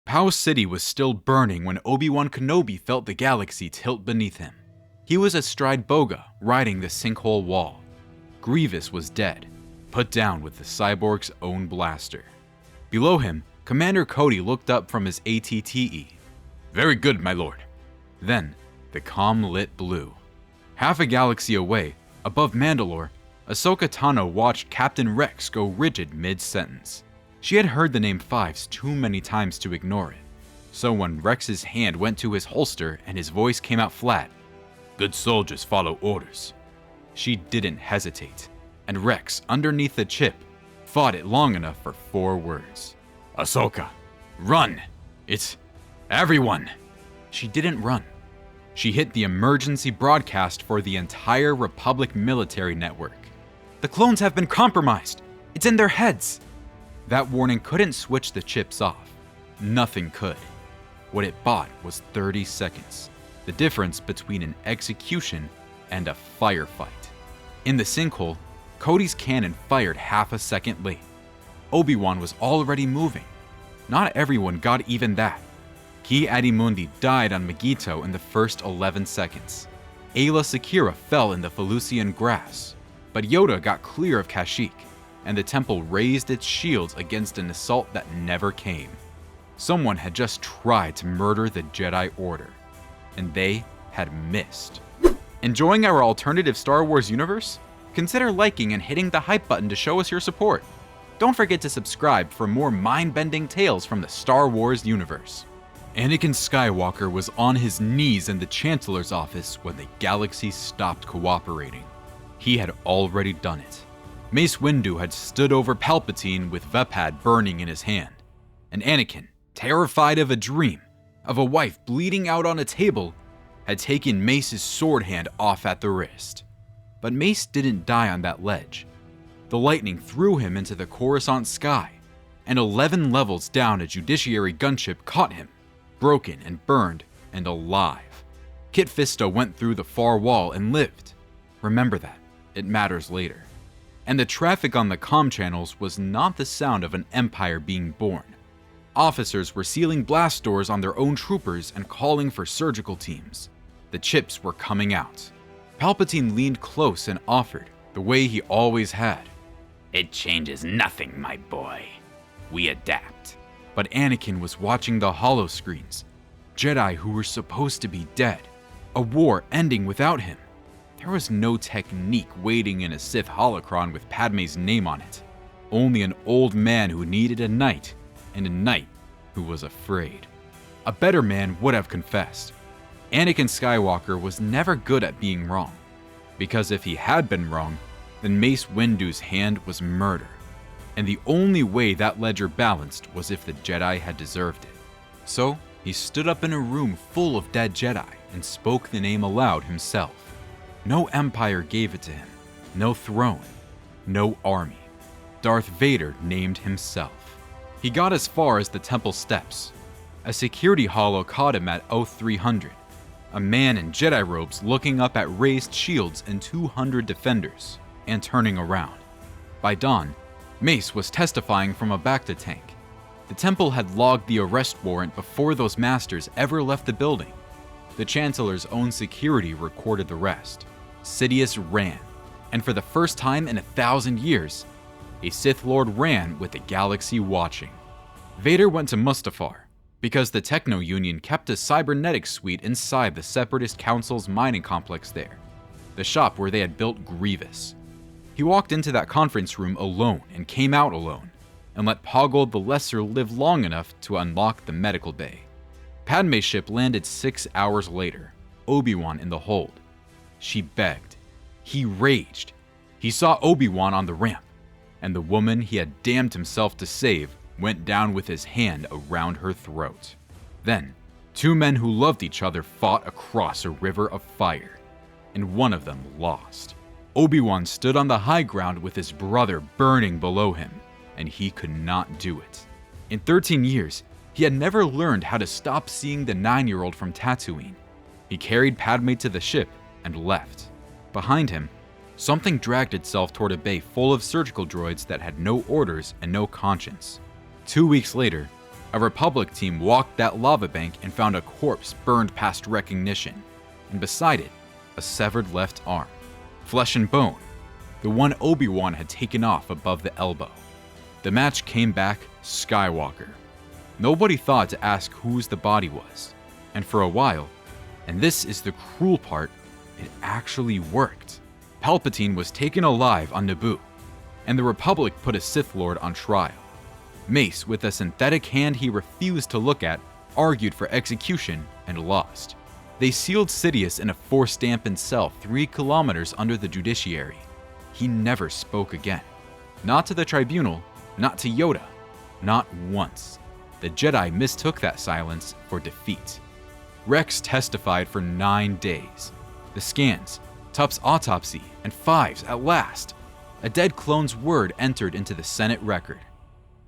Pow City was still burning when Obi-Wan Kenobi felt the galaxy tilt beneath him. He was astride Boga, riding the sinkhole wall. Grievous was dead, put down with the cyborg's own blaster. Below him, Commander Cody looked up from his ATTE. "Very good, my lord." Then, the comm lit blue. Half a galaxy away, above Mandalore, Ahsoka Tano watched Captain Rex go rigid mid-sentence. She had heard the name Fives too many times to ignore it. So when Rex's hand went to his holster and his voice came out flat, "Good soldiers follow orders," she didn't hesitate, and Rex, underneath the chip, fought it long enough for 4 words. "Ahsoka, run! It's everyone!" She didn't run. She hit the emergency broadcast for the entire Republic military network. "The clones have been compromised! It's in their heads!" That warning couldn't switch the chips off. Nothing could. What it bought was 30 seconds, the difference between an execution and a firefight. In the sinkhole, Cody's cannon fired half a second late. Obi-Wan was already moving. Not everyone got even that. Ki Adimundi died on Megiddo in the first 11 seconds. Aayla Secura fell in the Felucian grass, but Yoda got clear of Kashyyyk, and the temple raised its shields against an assault that never came. Someone had just tried to murder the Jedi Order, and they had missed. Enjoying our alternative Star Wars universe? Consider liking and hitting the hype button to show us your support. Don't forget to subscribe for more mind-bending tales from the Star Wars universe. Anakin Skywalker was on his knees in the Chancellor's office when the galaxy stopped cooperating. He had already done it. Mace Windu had stood over Palpatine with Vepad burning in his hand, and Anakin, terrified of a dream, of a wife bleeding out on a table, had taken Mace's sword hand off at the wrist. But Mace didn't die on that ledge. The lightning threw him into the Coruscant sky, and 11 levels down a Judiciary gunship caught him, broken and burned and alive. Kit Fisto went through the far wall and lived. Remember that, it matters later. And the traffic on the comm channels was not the sound of an empire being born. Officers were sealing blast doors on their own troopers and calling for surgical teams. The chips were coming out. Palpatine leaned close and offered, the way he always had. "It changes nothing, my boy. We adapt." But Anakin was watching the holoscreens. Jedi who were supposed to be dead. A war ending without him. There was no technique waiting in a Sith holocron with Padme's name on it. Only an old man who needed a knight, and a knight who was afraid. A better man would have confessed. Anakin Skywalker was never good at being wrong. Because if he had been wrong, then Mace Windu's hand was murder. And the only way that ledger balanced was if the Jedi had deserved it. So, he stood up in a room full of dead Jedi and spoke the name aloud himself. No empire gave it to him, no throne, no army. Darth Vader named himself. He got as far as the temple steps. A security holo caught him at 0300. A man in Jedi robes looking up at raised shields and 200 defenders, and turning around. By dawn, Mace was testifying from a Bacta tank. The temple had logged the arrest warrant before those masters ever left the building. The Chancellor's own security recorded the rest. Sidious ran, and for the first time in 1,000 years, a Sith Lord ran with the galaxy watching. Vader went to Mustafar, because the Techno Union kept a cybernetics suite inside the Separatist Council's mining complex there, the shop where they had built Grievous. He walked into that conference room alone and came out alone, and let Poggle the Lesser live long enough to unlock the medical bay. Padme's ship landed 6 hours later, Obi-Wan in the hold. She begged. He raged. He saw Obi-Wan on the ramp, and the woman he had damned himself to save went down with his hand around her throat. Then, 2 men who loved each other fought across a river of fire, and one of them lost. Obi-Wan stood on the high ground with his brother burning below him, and he could not do it. In 13 years, he had never learned how to stop seeing the 9-year-old from Tatooine. He carried Padme to the ship and left. Behind him, something dragged itself toward a bay full of surgical droids that had no orders and no conscience. 2 weeks later, A Republic team walked that lava bank and found a corpse burned past recognition, and beside it, a severed left arm. Flesh and bone, the one Obi-Wan had taken off above the elbow. The match came back Skywalker. Nobody thought to ask whose the body was, and for a while, and this is the cruel part, it actually worked. Palpatine was taken alive on Naboo, and the Republic put a Sith Lord on trial. Mace, with a synthetic hand he refused to look at, argued for execution and lost. They sealed Sidious in a force-dampened cell 3 kilometers under the judiciary. He never spoke again. Not to the tribunal, not to Yoda, not once. The Jedi mistook that silence for defeat. Rex testified for 9 days. The scans, Tup's autopsy, and Fives at last. A dead clone's word entered into the Senate record.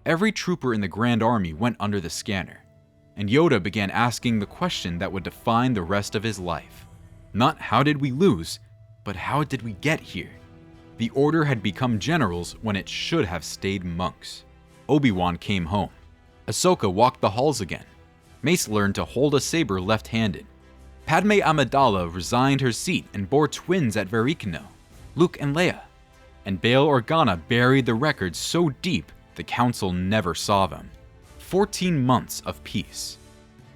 Every trooper in the Grand Army went under the scanner, and Yoda began asking the question that would define the rest of his life. Not how did we lose, but how did we get here? The Order had become generals when it should have stayed monks. Obi-Wan came home. Ahsoka walked the halls again. Mace learned to hold a saber left-handed. Padme Amidala resigned her seat and bore twins at Verikino, Luke and Leia. And Bail Organa buried the records so deep the Council never saw them. 14 months of peace.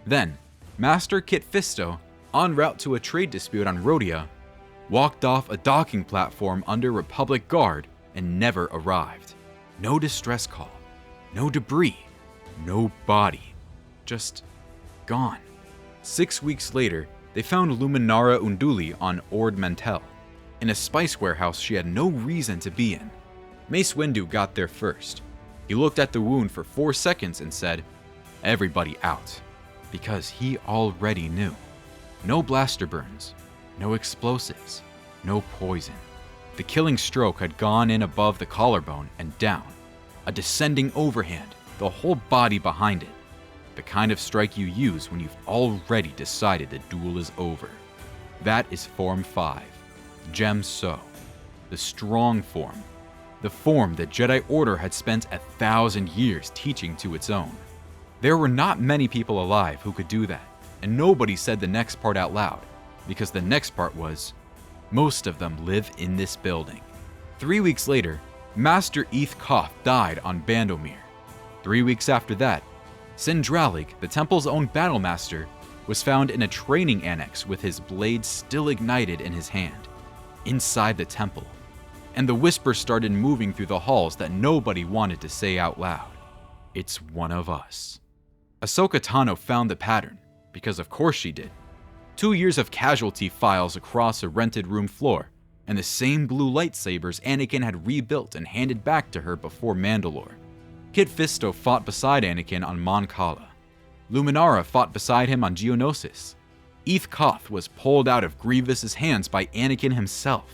Then, Master Kit Fisto, en route to a trade dispute on Rhodia, walked off a docking platform under Republic Guard and never arrived. No distress call, no debris, no body. Just gone. 6 weeks later, they found Luminara Unduli on Ord Mantell, in a spice warehouse she had no reason to be in. Mace Windu got there first. He looked at the wound for 4 seconds and said, "Everybody out," because he already knew. No blaster burns, no explosives, no poison. The killing stroke had gone in above the collarbone and down, a descending overhand, the whole body behind it. The kind of strike you use when you've already decided the duel is over. That is Form 5, Gem So, the strong form, the form the Jedi Order had spent 1,000 years teaching to its own. There were not many people alive who could do that, and nobody said the next part out loud, because the next part was, most of them live in this building. 3 weeks later, Master Eth Koth died on Bandomir. 3 weeks after that, Sindralig, the temple's own battlemaster, was found in a training annex with his blade still ignited in his hand, inside the temple. And the whisper started moving through the halls that nobody wanted to say out loud. It's one of us. Ahsoka Tano found the pattern, because of course she did. 2 years of casualty files across a rented room floor, and the same blue lightsabers Anakin had rebuilt and handed back to her before Mandalore. Kit Fisto fought beside Anakin on Mon Cala. Luminara fought beside him on Geonosis. Eth Koth was pulled out of Grievous's hands by Anakin himself.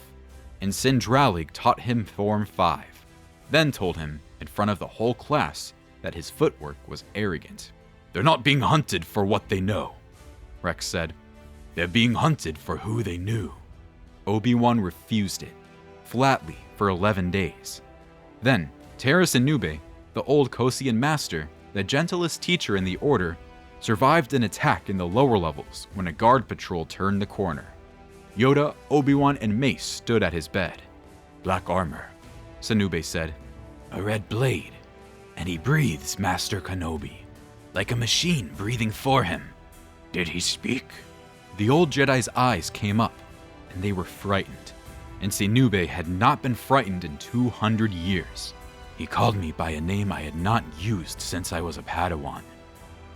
And Sindralig taught him Form 5, then told him, in front of the whole class, that his footwork was arrogant. "They're not being hunted for what they know," Rex said. "They're being hunted for who they knew." Obi-Wan refused it, flatly, for 11 days. Then, Terrace and Nube, the old Kosian master, the gentlest teacher in the Order, survived an attack in the lower levels when a guard patrol turned the corner. Yoda, Obi-Wan, and Mace stood at his bed. "Black armor," Sanube said. "A red blade. And he breathes, Master Kenobi, like a machine breathing for him." "Did he speak?" The old Jedi's eyes came up, and they were frightened. And Sanube had not been frightened in 200 years. "He called me by a name I had not used since I was a Padawan.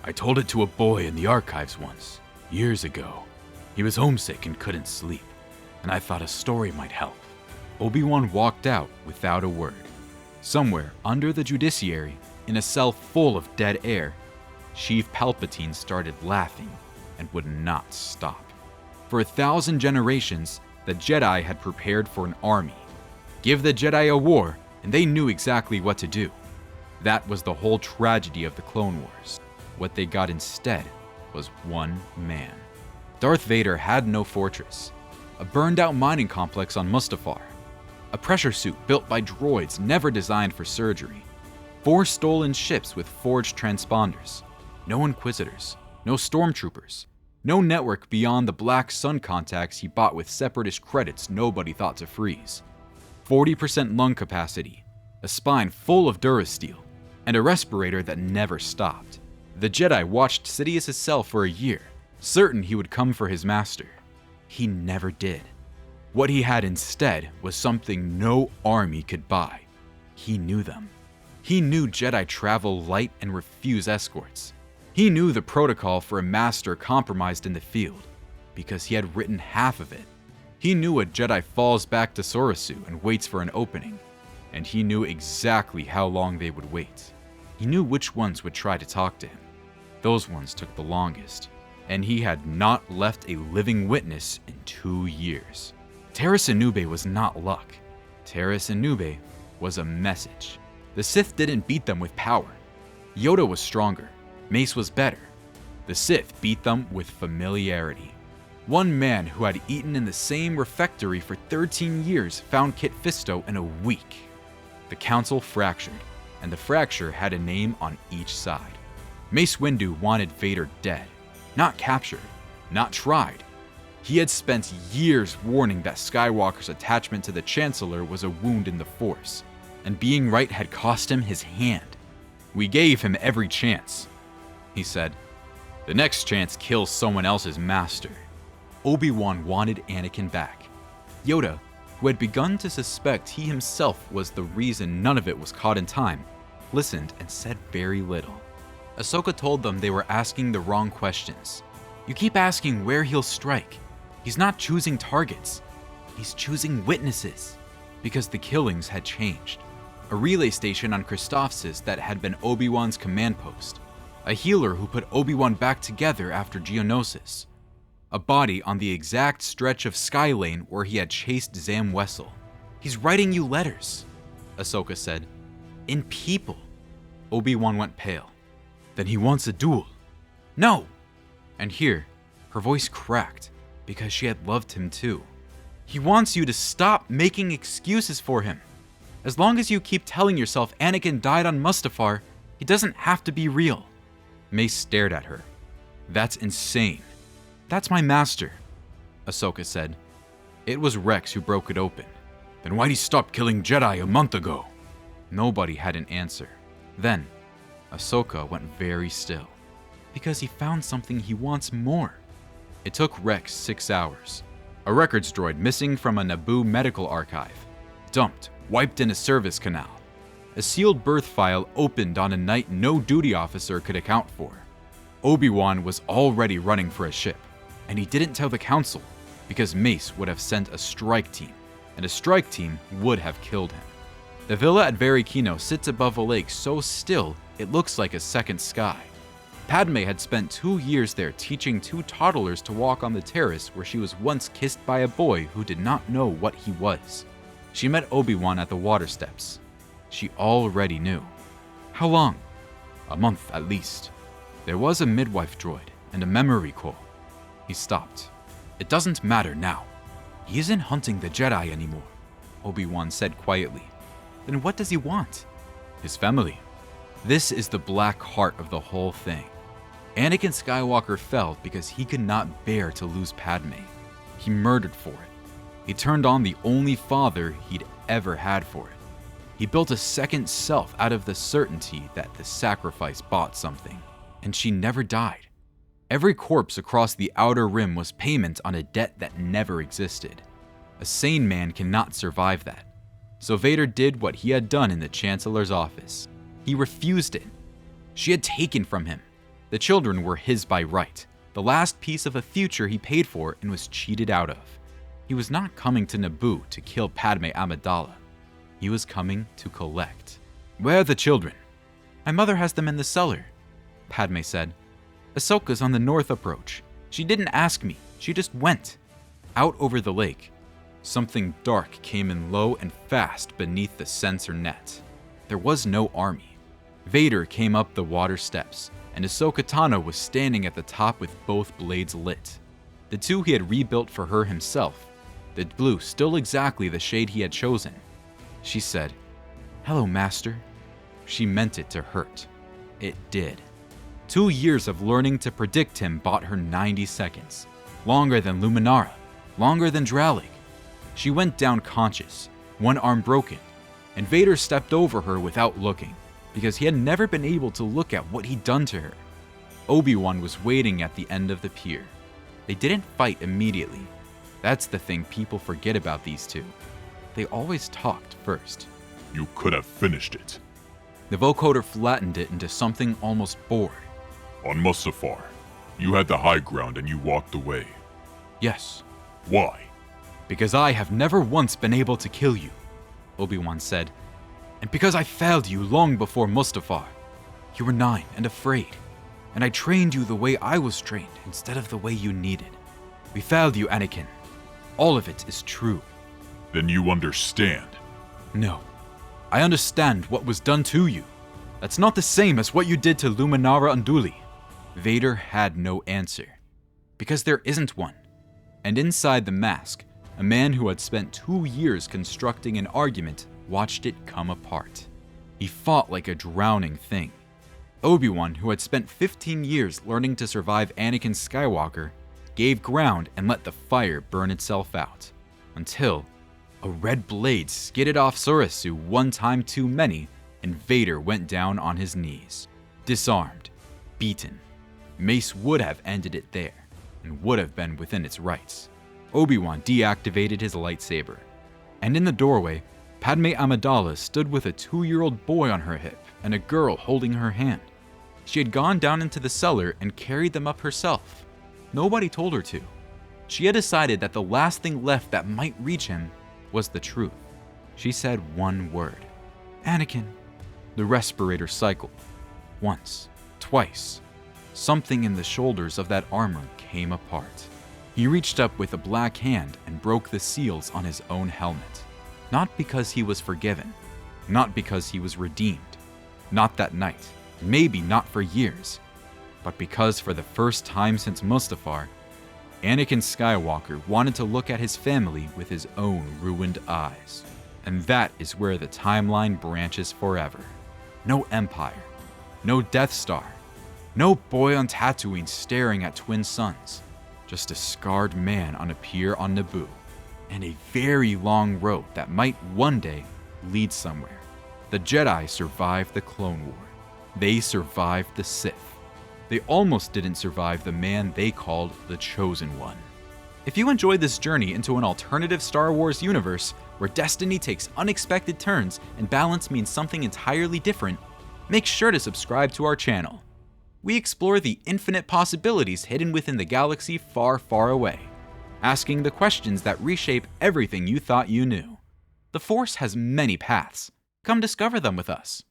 I told it to a boy in the archives once, years ago. He was homesick and couldn't sleep, and I thought a story might help." Obi-Wan walked out without a word. Somewhere under the judiciary, in a cell full of dead air, Sheev Palpatine started laughing and would not stop. For 1,000 generations, the Jedi had prepared for an army. Give the Jedi a war, and they knew exactly what to do. That was the whole tragedy of the Clone Wars. What they got instead was one man. Darth Vader had no fortress, a burned-out mining complex on Mustafar, a pressure suit built by droids never designed for surgery, 4 stolen ships with forged transponders. No Inquisitors, no Stormtroopers, no network beyond the Black Sun contacts he bought with Separatist credits nobody thought to freeze. 40% lung capacity, a spine full of Durasteel, and a respirator that never stopped. The Jedi watched Sidious's cell for a year, certain he would come for his master. He never did. What he had instead was something no army could buy. He knew them. He knew Jedi travel light and refuse escorts. He knew the protocol for a master compromised in the field, because he had written half of it. He knew a Jedi falls back to Sorasu and waits for an opening, and he knew exactly how long they would wait. He knew which ones would try to talk to him. Those ones took the longest, and he had not left a living witness in 2 years. Terrace Anube was not luck. Terrace Anube was a message. The Sith didn't beat them with power. Yoda was stronger. Mace was better. The Sith beat them with familiarity. One man who had eaten in the same refectory for 13 years found Kit Fisto in a week. The council fractured, and the fracture had a name on each side. Mace Windu wanted Vader dead, not captured, not tried. He had spent years warning that Skywalker's attachment to the Chancellor was a wound in the Force, and being right had cost him his hand. "We gave him every chance," he said. "The next chance kills someone else's master." Obi-Wan wanted Anakin back. Yoda, who had begun to suspect he himself was the reason none of it was caught in time, listened and said very little. Ahsoka told them they were asking the wrong questions. "You keep asking where he'll strike. He's not choosing targets. He's choosing witnesses." Because the killings had changed. A relay station on Christophsis that had been Obi-Wan's command post. A healer who put Obi-Wan back together after Geonosis. A body on the exact stretch of Skylane where he had chased Zam Wessel. "He's writing you letters," Ahsoka said. "In people." Obi-Wan went pale. "Then he wants a duel." "No!" And here, her voice cracked, because she had loved him too. "He wants you to stop making excuses for him. As long as you keep telling yourself Anakin died on Mustafar, he doesn't have to be real." Mace stared at her. "That's insane." "That's my master," Ahsoka said. "It was Rex who broke it open." "Then why'd he stop killing Jedi a month ago?" Nobody had an answer. Then, Ahsoka went very still. "Because he found something he wants more." It took Rex 6 hours. A records droid missing from a Naboo medical archive. Dumped, wiped in a service canal. A sealed birth file opened on a night no duty officer could account for. Obi-Wan was already running for a ship, and he didn't tell the council, because Mace would have sent a strike team, and a strike team would have killed him. The villa at Varykino sits above a lake so still it looks like a second sky. Padme had spent 2 years there teaching 2 toddlers to walk on the terrace where she was once kissed by a boy who did not know what he was. She met Obi-Wan at the water steps. She already knew. How long? A month at least. There was a midwife droid and a memory coal. He stopped. "It doesn't matter now. He isn't hunting the Jedi anymore," Obi-Wan said quietly. "Then what does he want?" "His family. This is the black heart of the whole thing. Anakin Skywalker fell because he could not bear to lose Padme. He murdered for it. He turned on the only father he'd ever had for it. He built a second self out of the certainty that the sacrifice bought something, and she never died. Every corpse across the Outer Rim was payment on a debt that never existed. A sane man cannot survive that. So Vader did what he had done in the Chancellor's office. He refused it. She had taken from him. The children were his by right, the last piece of a future he paid for and was cheated out of. He was not coming to Naboo to kill Padme Amidala. He was coming to collect. "Where are the children?" "My mother has them in the cellar," Padme said. "Ahsoka's on the north approach. She didn't ask me, she just went." Out over the lake, something dark came in low and fast beneath the sensor net. There was no army. Vader came up the water steps, and Ahsoka Tano was standing at the top with both blades lit. The 2 he had rebuilt for her himself, the blue still exactly the shade he had chosen. She said, "Hello, Master." she meant it to hurt. It did. 2 years of learning to predict him bought her 90 seconds. Longer than Luminara, longer than Dralig. She went down conscious, one arm broken, and Vader stepped over her without looking, because he had never been able to look at what he'd done to her. Obi-Wan was waiting at the end of the pier. They didn't fight immediately. That's the thing people forget about these two. They always talked first. You could have finished it. The vocoder flattened it into something almost bored. On Mustafar, you had the high ground and you walked away. Yes. Why? Because I have never once been able to kill you, Obi-Wan said. And because I failed you long before Mustafar. You were 9 and afraid, and I trained you the way I was trained instead of the way you needed. We failed you, Anakin. All of it is true. Then you understand. No. I understand what was done to you. That's not the same as what you did to Luminara Unduli. Vader had no answer. Because there isn't one. And inside the mask, a man who had spent 2 years constructing an argument watched it come apart. He fought like a drowning thing. Obi-Wan, who had spent 15 years learning to survive Anakin Skywalker, gave ground and let the fire burn itself out. Until a red blade skidded off Surisu one time too many, and Vader went down on his knees. Disarmed, beaten. Mace would have ended it there, and would have been within its rights. Obi-Wan deactivated his lightsaber, and in the doorway, Padme Amidala stood with a 2-year-old boy on her hip and a girl holding her hand. She had gone down into the cellar and carried them up herself. Nobody told her to. She had decided that the last thing left that might reach him was the truth. She said one word. Anakin. The respirator cycled. Once, twice. Something in the shoulders of that armor came apart. He reached up with a black hand and broke the seals on his own helmet. Not because he was forgiven. Not because he was redeemed. Not that night. Maybe not for years. But because for the first time since Mustafar, Anakin Skywalker wanted to look at his family with his own ruined eyes. And that is where the timeline branches forever. No Empire. No Death Star. No boy on Tatooine staring at twin suns. Just a scarred man on a pier on Naboo. And a very long road that might one day lead somewhere. The Jedi survived the Clone War. They survived the Sith. They almost didn't survive the man they called the Chosen One. If you enjoyed this journey into an alternative Star Wars universe where destiny takes unexpected turns and balance means something entirely different, make sure to subscribe to our channel. We explore the infinite possibilities hidden within the galaxy far, far away, asking the questions that reshape everything you thought you knew. The Force has many paths. Come discover them with us.